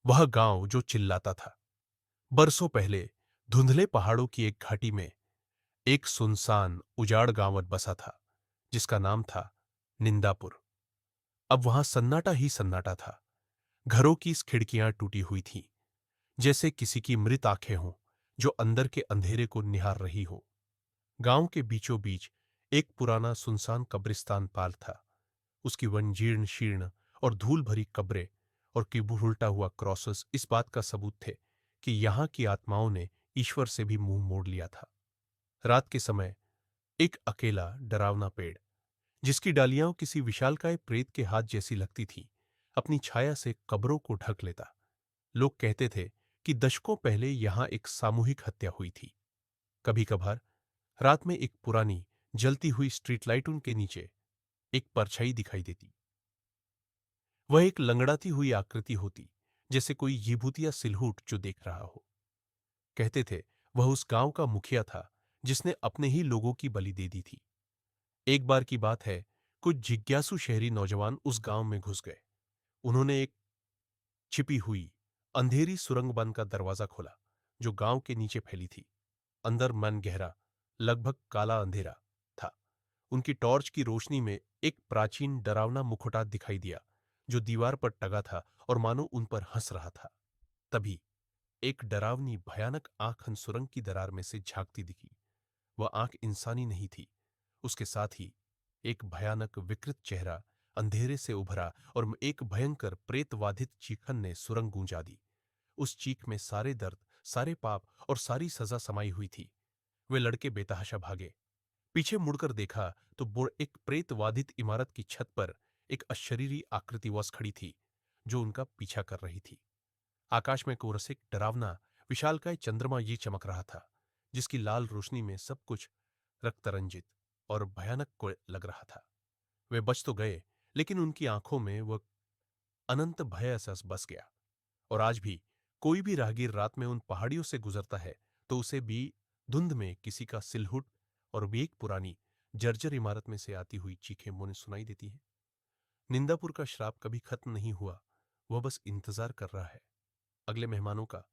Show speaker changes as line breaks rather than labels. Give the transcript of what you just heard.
वह गांव जो चिल्लाता था। बरसों पहले धुंधले पहाड़ों की एक घाटी में एक सुनसान उजाड़ गांव बसा था, जिसका नाम था निंदापुर। अब वहां सन्नाटा ही सन्नाटा था। घरों की खिड़कियां टूटी हुई थीं, जैसे किसी की मृत आंखें हों जो अंदर के अंधेरे को निहार रही हो। गांव के बीचों बीच एक पुराना सुनसान कब्रिस्तान पाल था। उसकी वन जीर्ण शीर्ण और धूल भरी कब्रें और किबू उल्टा हुआ क्रॉसेस इस बात का सबूत थे कि यहां की आत्माओं ने ईश्वर से भी मुंह मोड़ लिया था। रात के समय एक अकेला डरावना पेड़, जिसकी डालियां किसी विशालकाय प्रेत के हाथ जैसी लगती थी, अपनी छाया से कब्रों को ढक लेता। लोग कहते थे कि दशकों पहले यहां एक सामूहिक हत्या हुई थी। कभी कभार रात में एक पुरानी जलती हुई स्ट्रीट लाइट के नीचे एक परछाई दिखाई देती। वह एक लंगड़ाती हुई आकृति होती, जैसे कोई यीभूतिया सिलहूट जो देख रहा हो। कहते थे वह उस गांव का मुखिया था, जिसने अपने ही लोगों की बलि दे दी थी। एक बार की बात है, कुछ जिज्ञासु शहरी नौजवान उस गांव में घुस गए। उन्होंने एक छिपी हुई अंधेरी सुरंग बंद का दरवाजा खोला, जो गांव के नीचे फैली थी। अंदर मन गहरा, लगभग काला अंधेरा था। उनकी टॉर्च की रोशनी में एक प्राचीन डरावना मुखौटा दिखाई दिया, जो दीवार पर टंगा था और मानो उन पर हंस रहा था। तभी एक डरावनी भयानक आंख सुरंग की दरार में से झांकती दिखी। वह आंख इंसानी नहीं थी। उसके साथ ही एक भयानक विकृत चेहरा अंधेरे से उभरा और एक भयंकर प्रेतवाधित चीखन ने सुरंग गूंजा दी। उस चीख में सारे दर्द, सारे पाप और सारी सजा समाई हुई थी। वे लड़के बेतहाशा भागे। पीछे मुड़कर देखा तो एक प्रेतवाधित इमारत की छत पर एक अशरीरी आकृति वश खड़ी थी, जो उनका पीछा कर रही थी। आकाश में कोरस एक डरावना विशालकाय चंद्रमा ये चमक रहा था, जिसकी लाल रोशनी में सब कुछ रक्तरंजित और भयानक को लग रहा था। वे बच तो गए, लेकिन उनकी आंखों में वह अनंत भय एहसास बस गया। और आज भी कोई भी राहगीर रात में उन पहाड़ियों से गुजरता है, तो उसे भी धुंध में किसी का सिलहुट और भी एक पुरानी जर्जर इमारत में से आती हुई चीखें मुझे सुनाई देती हैं। निंदापुर का श्राप कभी खत्म नहीं हुआ। वह बस इंतजार कर रहा है अगले मेहमानों का,